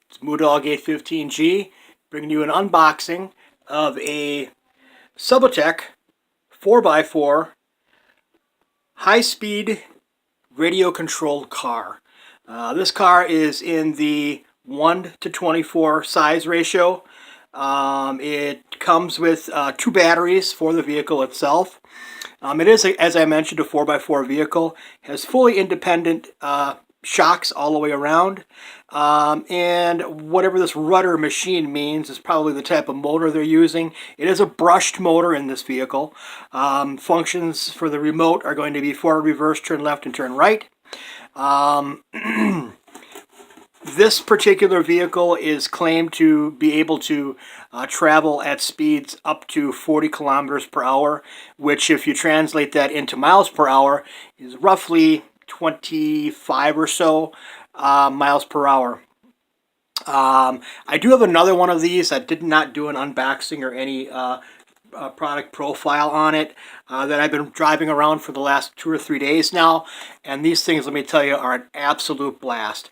It's MooDog815G, bringing you an unboxing of a Subotech 4x4 high-speed radio-controlled car. This car is in the 1:24 size ratio. It comes with 2 batteries for the vehicle itself. It is, as I mentioned, a 4x4 vehicle. It has fully independent shocks all the way around. And whatever this rudder machine means is probably the type of motor they're using. It is a brushed motor in this vehicle. Functions for the remote are going to be forward, reverse, turn left, and turn right. This particular vehicle is claimed to be able to travel at speeds up to 40 kilometers per hour, which, if you translate that into miles per hour, is roughly 25 or so miles per hour. I do have another one of these. I did not do an unboxing or any product profile on it that I've been driving around for the last 2 or 3 days now, and these things, let me tell you, are an absolute blast.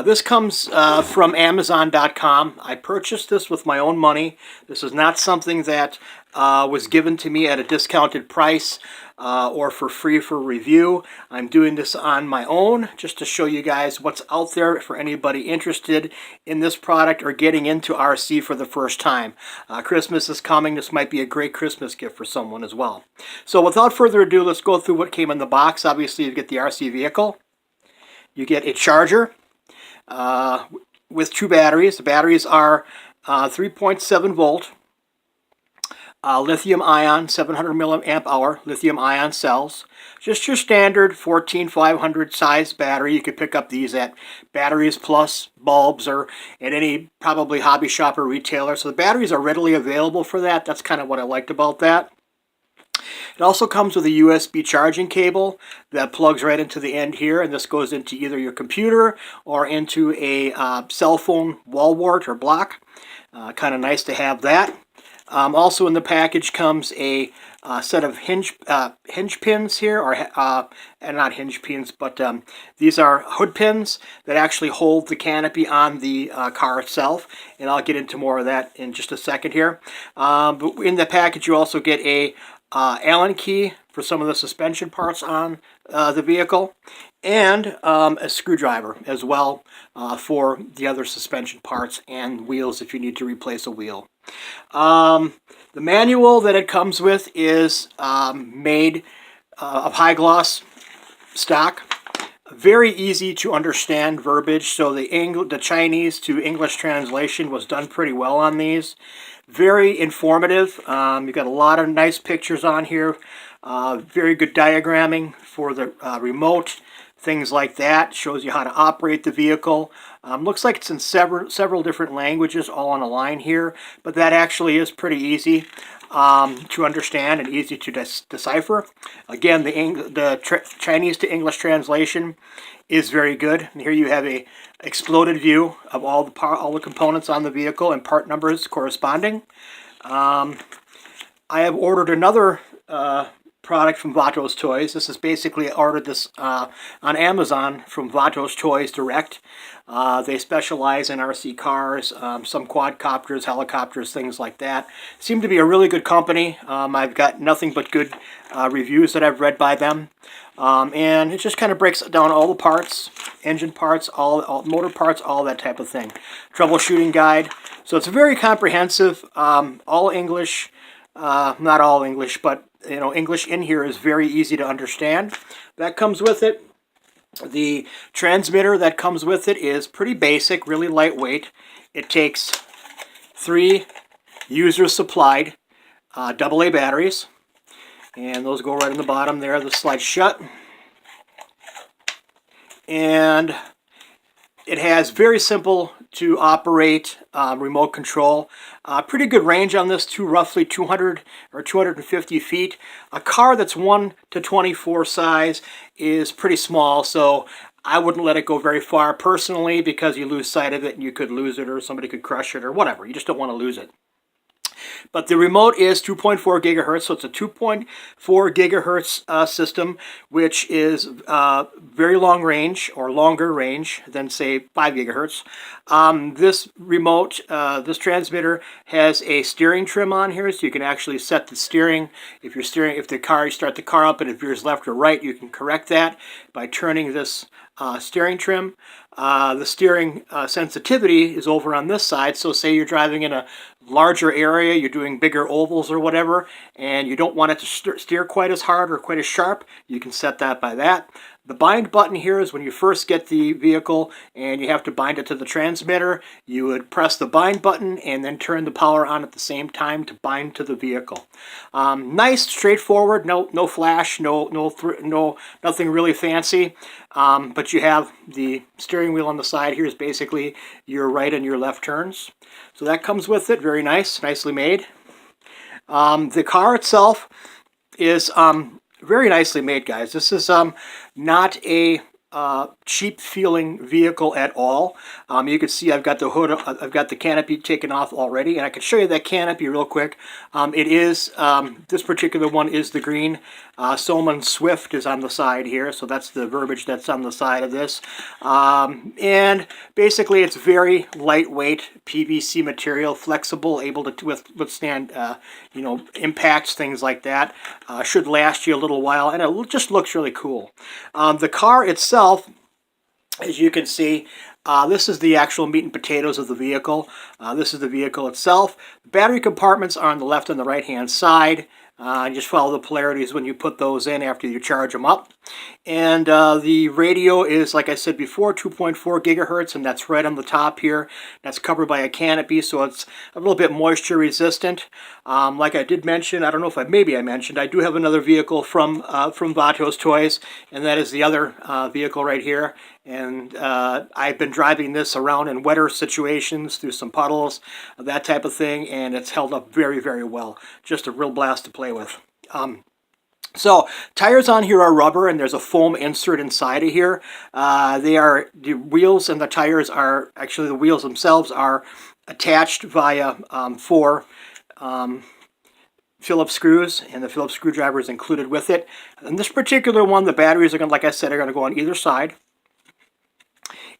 This comes from Amazon.com. I purchased this with my own money. This is not something that was given to me at a discounted price or for free for review. I'm doing this on my own just to show you guys what's out there for anybody interested in this product or getting into RC for the first time. Christmas is coming. This might be a great Christmas gift for someone as well. So without further ado, let's go through what came in the box. Obviously, you get the RC vehicle. You get a charger with 2 batteries. The batteries are 3.7 volt. Lithium-ion, 700 milliamp hour lithium-ion cells. Just your standard 14500 size battery. You could pick up these at Batteries Plus, Bulbs, or at any probably hobby shop or retailer. So the batteries are readily available for that. That's kind of what I liked about that. It also comes with a USB charging cable that plugs right into the end here, and this goes into either your computer or into a cell phone wall wart or block. Kind of nice to have that. Also in the package comes a set of hinge pins here, or and not hinge pins, but these are hood pins that actually hold the canopy on the car itself, and I'll get into more of that in just a second here. But in the package you also get a Allen key for some of the suspension parts on the vehicle, and a screwdriver as well for the other suspension parts and wheels if you need to replace a wheel. The manual that it comes with is made of high gloss stock. Very easy to understand verbiage, so the Chinese to English translation was done pretty well on these. Very informative. You've got a lot of nice pictures on here. Very good diagramming for the remote. Things like that. Shows you how to operate the vehicle. Looks like it's in several different languages all on a line here, but that actually is pretty easy to understand and easy to decipher. Again, the Chinese to English translation is very good. And here you have a exploded view of all the components on the vehicle and part numbers corresponding. I have ordered another product from Vato's Toys. This is basically, I ordered this on Amazon from Vato's Toys Direct. They specialize in RC cars, some quadcopters, helicopters, things like that. Seem to be a really good company. I've got nothing but good reviews that I've read by them. And it just kind of breaks down all the parts, engine parts, all motor parts, all that type of thing. Troubleshooting guide. So it's very comprehensive, all English, not all English, but English in here is very easy to understand. That comes with it. The transmitter that comes with it is pretty basic, really lightweight. It takes 3 user-supplied AA batteries, and those go right in the bottom there. The slide shut, and it has very simple to operate remote control. Pretty good range on this, to roughly 200 or 250 feet. A car that's 1:24 size is pretty small, so I wouldn't let it go very far personally, because you lose sight of it and you could lose it, or somebody could crush it or whatever. You just don't want to lose it. But the remote is 2.4 gigahertz, so it's a 2.4 gigahertz system, which is very long range, or longer range than, say, 5 gigahertz. This remote, this transmitter has a steering trim on here, so you can actually set the steering. If you start the car up and it veers left or right, you can correct that by turning this steering trim. The steering sensitivity is over on this side, so say you're driving in a larger area, you're doing bigger ovals or whatever, and you don't want it to steer quite as hard or quite as sharp, you can set that by that. The bind button here is when you first get the vehicle and you have to bind it to the transmitter. You would press the bind button and then turn the power on at the same time to bind to the vehicle. Nice, straightforward, no flash, nothing really fancy. But you have the steering wheel on the side. Here's basically your right and your left turns. So that comes with it. Very nice, nicely made. The car itself is very nicely made, guys. This is not a cheap feeling vehicle at all. You can see I've got the hood, I've got the canopy taken off already, and I can show you that canopy real quick. It is, this particular one is the green. Solman Swift is on the side here, so that's the verbiage that's on the side of this. And basically it's very lightweight PVC material, flexible, able to withstand you know, impacts, things like that. Should last you a little while, and it just looks really cool. The car itself, as you can see, this is the actual meat and potatoes of the vehicle. This is the vehicle itself. The battery compartments are on the left and the right hand side. Just follow the polarities when you put those in after you charge them up. And the radio is, like I said before, 2.4 gigahertz, and that's right on the top here. That's covered by a canopy, so it's a little bit moisture resistant. Like I did mention, I don't know if maybe I mentioned, I do have another vehicle from Vato's Toys, and that is the other vehicle right here. And I've been driving this around in wetter situations through some puddles, that type of thing, and it's held up very, very well. Just a real blast to play with. So tires on here are rubber, and there's a foam insert inside of here. The wheels and the tires are, actually the wheels themselves are attached via 4 Phillips screws, and the Phillips screwdriver is included with it. And this particular one, the batteries are going, like I said, are going to go on either side.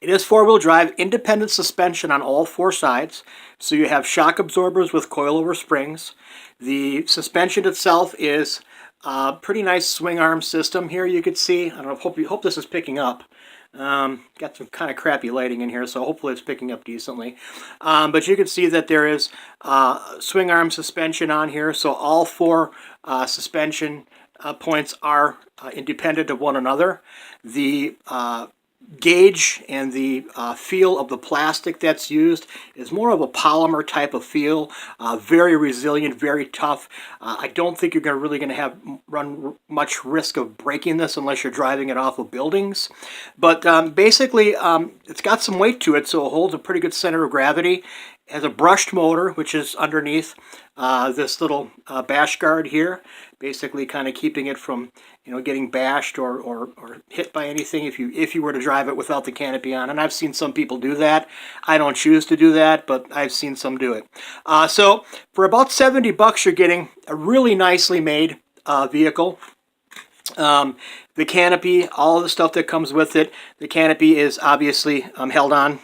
It is 4-wheel drive, independent suspension on all 4 sides, so you have shock absorbers with coilover springs. The suspension itself is a pretty nice swing arm system here, you could see. I don't know, hope this is picking up. Got some kind of crappy lighting in here, so hopefully it's picking up decently. But you can see that there is swing arm suspension on here, so all 4 suspension points are independent of one another. The gauge and the feel of the plastic that's used is more of a polymer type of feel, very resilient, very tough. I don't think you're really going to run much risk of breaking this unless you're driving it off of buildings. But basically, it's got some weight to it, so it holds a pretty good center of gravity. It has a brushed motor, which is underneath this little bash guard here, basically kind of keeping it from, you know, getting bashed or hit by anything if you were to drive it without the canopy on. And I've seen some people do that. I don't choose to do that, but I've seen some do it. So for about $70, you're getting a really nicely made vehicle. The canopy, all of the stuff that comes with it. The canopy is obviously held on.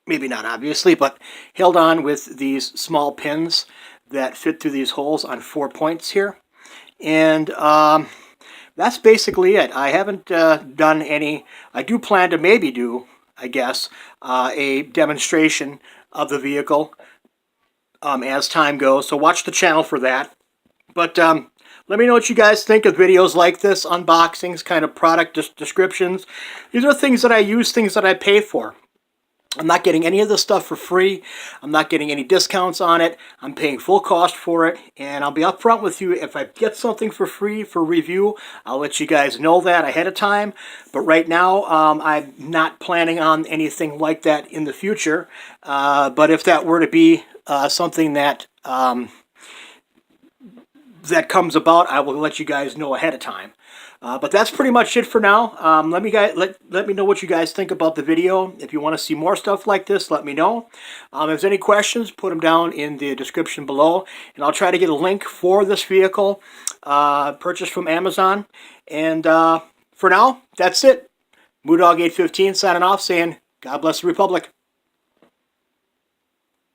Maybe not obviously, but held on with these small pins that fit through these holes on 4 points here. And that's basically it. I haven't done any. I do plan to maybe do, I guess, a demonstration of the vehicle as time goes. So watch the channel for that. But let me know what you guys think of videos like this, unboxings, kind of product descriptions. These are things that I use, things that I pay for. I'm not getting any of this stuff for free. I'm not getting any discounts on it. I'm paying full cost for it, and I'll be upfront with you. If I get something for free for review, I'll let you guys know that ahead of time. But right now, I'm not planning on anything like that in the future. But if that were to be something that that comes about, I will let you guys know ahead of time. But that's pretty much it for now. Let me know what you guys think about the video. If you want to see more stuff like this, let me know. If there's any questions, put them down in the description below, and I'll try to get a link for this vehicle purchased from Amazon. And for now, that's it. Moodog815 signing off, saying God bless the Republic.